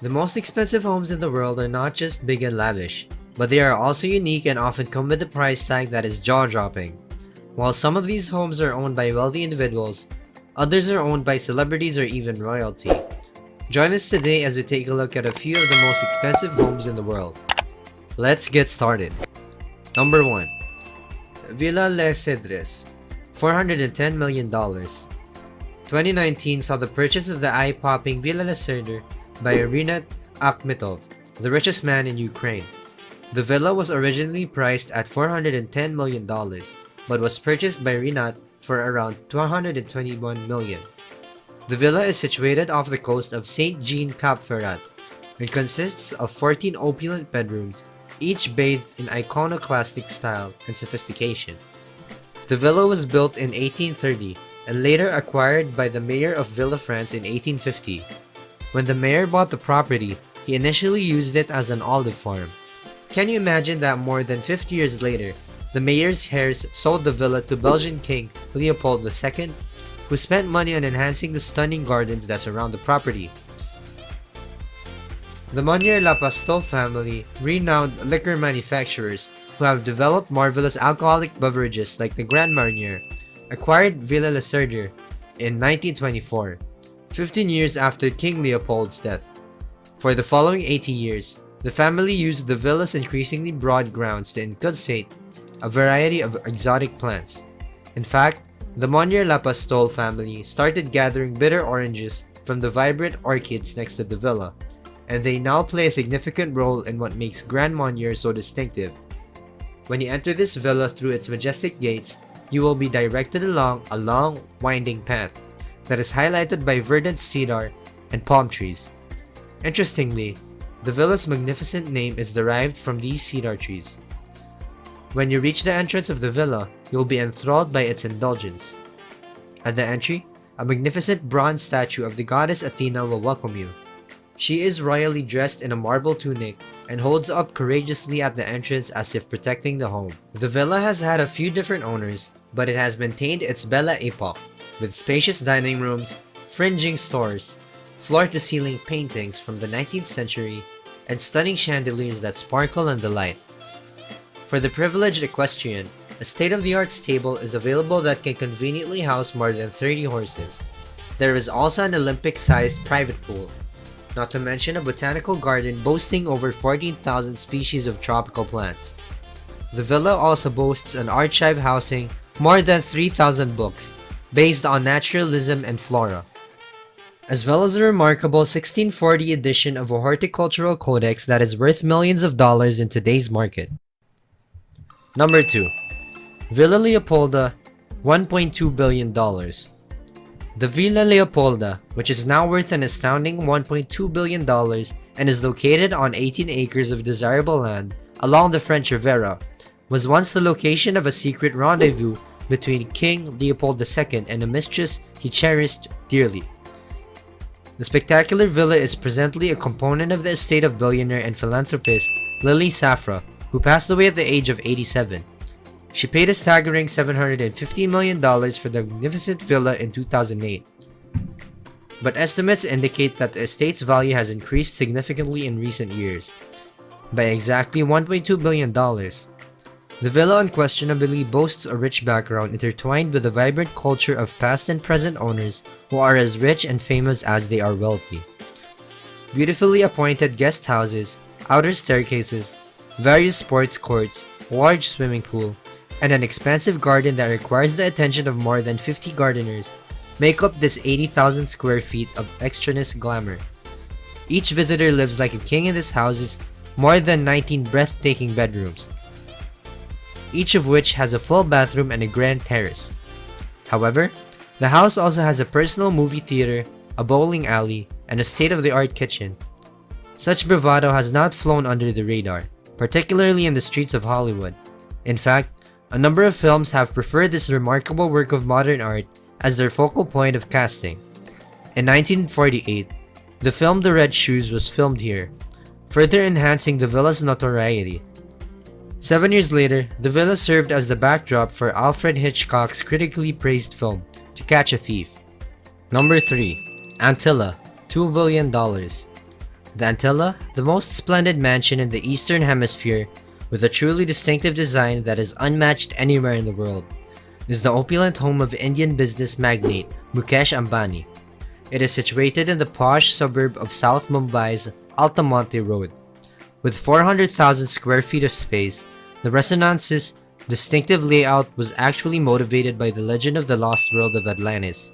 The most expensive homes in the world are not just big and lavish, but they are also unique and often come with a price tag that is jaw-dropping. While some of these homes are owned by wealthy individuals, others are owned by celebrities or even royalty. Join us today as we take a look at a few of the most expensive homes in the world. Let's get started. Number 1. Villa Lescedres, $410 million. 2019 saw the purchase of the eye-popping Villa Lescedres by Rinat Akhmetov, the richest man in Ukraine. The villa was originally priced at $410 million, but was purchased by Rinat for around $221 million. The villa is situated off the coast of St. Jean Cap Ferrat and consists of 14 opulent bedrooms, each bathed in iconoclastic style and sophistication. The villa was built in 1830 and later acquired by the mayor of Villafrance in 1850. When the mayor bought the property, he initially used it as an olive farm. Can you imagine that more than 50 years later, the mayor's heirs sold the villa to Belgian King Leopolda II, who spent money on enhancing the stunning gardens that surround the property. The Monnier La Pastole family, renowned liquor manufacturers who have developed marvelous alcoholic beverages like the Grand Marnier, acquired Villa Lescedres in 1924. 15 years after King Leopold's death. For the following 80 years, the family used the villa's increasingly broad grounds to inculcate a variety of exotic plants. In fact, the Monnier La Pastole family started gathering bitter oranges from the vibrant orchids next to the villa, and they now play a significant role in what makes Grand Monnier so distinctive. When you enter this villa through its majestic gates, you will be directed along a long, winding path that is highlighted by verdant cedar and palm trees. Interestingly, the villa's magnificent name is derived from these cedar trees. When you reach the entrance of the villa, you'll be enthralled by its indulgence. At the entry, a magnificent bronze statue of the goddess Athena will welcome you. She is royally dressed in a marble tunic and holds up courageously at the entrance as if protecting the home. The villa has had a few different owners, but it has maintained its Belle Epoque, with spacious dining rooms, fringing stores, floor-to-ceiling paintings from the 19th century, and stunning chandeliers that sparkle and delight. For the privileged equestrian, a state-of-the-art stable is available that can conveniently house more than 30 horses. There is also an Olympic-sized private pool, not to mention a botanical garden boasting over 14,000 species of tropical plants. The villa also boasts an archive housing more than 3,000 books, based on naturalism and flora, as well as a remarkable 1640 edition of a horticultural codex that is worth millions of dollars in today's market. Number 2. Villa Leopolda, $1.2 billion. The Villa Leopolda, which is now worth an astounding $1.2 billion and is located on 18 acres of desirable land along the French Riviera, was once the location of a secret rendezvous between King Leopold II and a mistress he cherished dearly. The spectacular villa is presently a component of the estate of billionaire and philanthropist Lily Safra, who passed away at the age of 87. She paid a staggering $750 million for the magnificent villa in 2008. But estimates indicate that the estate's value has increased significantly in recent years, by exactly $1.2 billion. The villa unquestionably boasts a rich background intertwined with the vibrant culture of past and present owners who are as rich and famous as they are wealthy. Beautifully appointed guest houses, outer staircases, various sports courts, large swimming pool, and an expansive garden that requires the attention of more than 50 gardeners make up this 80,000 square feet of extraneous glamour. Each visitor lives like a king in this house's more than 19 breathtaking bedrooms, each of which has a full bathroom and a grand terrace. However, the house also has a personal movie theater, a bowling alley, and a state-of-the-art kitchen. Such bravado has not flown under the radar, particularly in the streets of Hollywood. In fact, a number of films have preferred this remarkable work of modern art as their focal point of casting. In 1948, the film The Red Shoes was filmed here, further enhancing the villa's notoriety. 7 years later, the villa served as the backdrop for Alfred Hitchcock's critically praised film, To Catch a Thief. Number 3. Antilla, $2 billion. The Antilla, the most splendid mansion in the Eastern Hemisphere, with a truly distinctive design that is unmatched anywhere in the world, is the opulent home of Indian business magnate Mukesh Ambani. It is situated in the posh suburb of South Mumbai's Altamonte Road. With 400,000 square feet of space, the residence's distinctive layout was actually motivated by the legend of the lost world of Atlantis.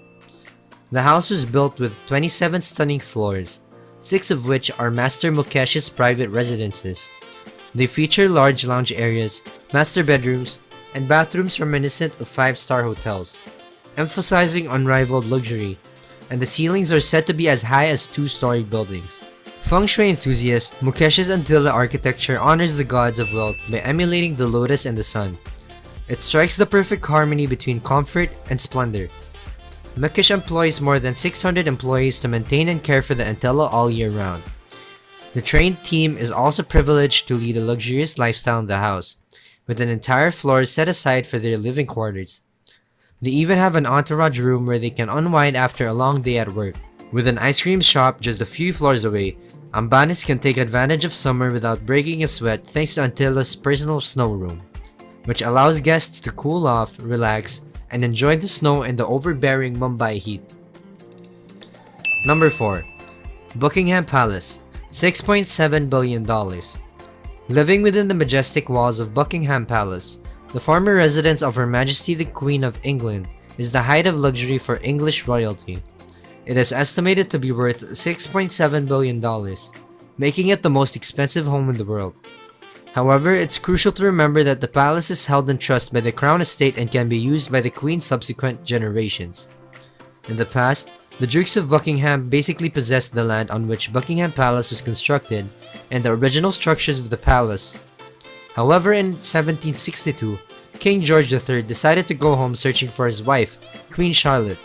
The house was built with 27 stunning floors, 6 of which are Master Mukesh's private residences. They feature large lounge areas, master bedrooms, and bathrooms reminiscent of 5-star hotels, emphasizing unrivaled luxury, and the ceilings are said to be as high as 2-story buildings. Feng Shui enthusiast, Mukesh's Antilla architecture honors the gods of wealth by emulating the lotus and the sun. It strikes the perfect harmony between comfort and splendor. Mukesh employs more than 600 employees to maintain and care for the Antilla all year round. The trained team is also privileged to lead a luxurious lifestyle in the house, with an entire floor set aside for their living quarters. They even have an entourage room where they can unwind after a long day at work. With an ice cream shop just a few floors away, Ambanis can take advantage of summer without breaking a sweat thanks to Antilla's personal snow room, which allows guests to cool off, relax, and enjoy the snow in the overbearing Mumbai heat. Number 4. Buckingham Palace, $6.7 billion. Living within the majestic walls of Buckingham Palace, the former residence of Her Majesty the Queen of England, is the height of luxury for English royalty. It is estimated to be worth $6.7 billion, making it the most expensive home in the world. However, it's crucial to remember that the palace is held in trust by the Crown Estate and can be used by the Queen's subsequent generations. In the past, the Dukes of Buckingham basically possessed the land on which Buckingham Palace was constructed and the original structures of the palace. However, in 1762, King George III decided to go home searching for his wife, Queen Charlotte,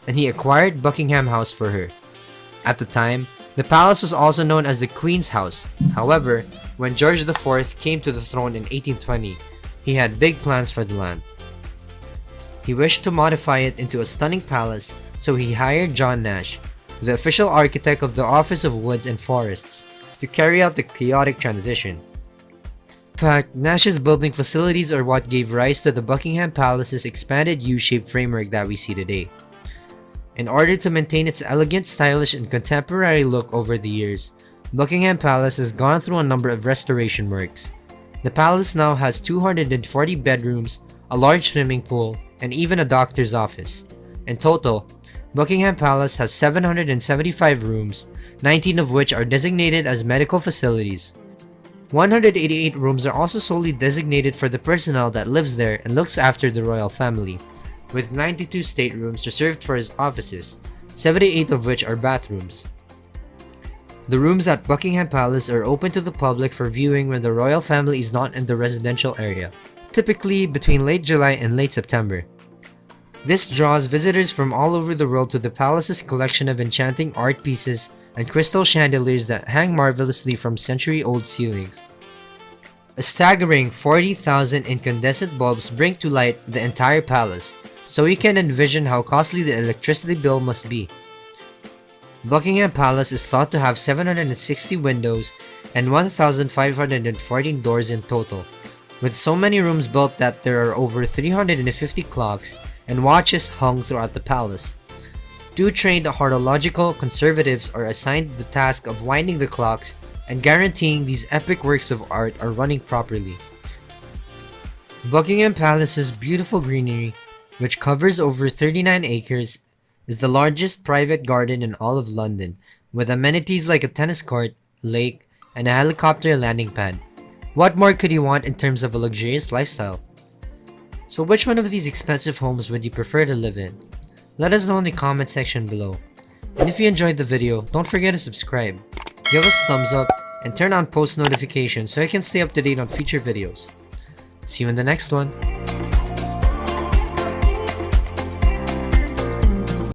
and he acquired Buckingham House for her. At the time, the palace was also known as the Queen's House. However, when George IV came to the throne in 1820, he had big plans for the land. He wished to modify it into a stunning palace, so he hired John Nash, the official architect of the Office of Woods and Forests, to carry out the chaotic transition. In fact, Nash's building facilities are what gave rise to the Buckingham Palace's expanded U-shaped framework that we see today. In order to maintain its elegant, stylish, and contemporary look over the years, Buckingham Palace has gone through a number of restoration works. The palace now has 240 bedrooms, a large swimming pool, and even a doctor's office. In total, Buckingham Palace has 775 rooms, 19 of which are designated as medical facilities. 188 rooms are also solely designated for the personnel that lives there and looks after the royal family, with 92 staterooms reserved for his offices, 78 of which are bathrooms. The rooms at Buckingham Palace are open to the public for viewing when the royal family is not in the residential area, typically between late July and late September. This draws visitors from all over the world to the palace's collection of enchanting art pieces and crystal chandeliers that hang marvelously from century-old ceilings. A staggering 40,000 incandescent bulbs bring to light the entire palace, so you can envision how costly the electricity bill must be. Buckingham Palace is thought to have 760 windows and 1,514 doors in total, with so many rooms built that there are over 350 clocks and watches hung throughout the palace. 2 trained horological conservatives are assigned the task of winding the clocks and guaranteeing these epic works of art are running properly. Buckingham Palace's beautiful greenery, which covers over 39 acres, is the largest private garden in all of London, with amenities like a tennis court, lake, and a helicopter landing pad. What more could you want in terms of a luxurious lifestyle? So which one of these expensive homes would you prefer to live in? Let us know in the comment section below. And if you enjoyed the video, don't forget to subscribe, give us a thumbs up, and turn on post notifications so I can stay up to date on future videos. See you in the next one.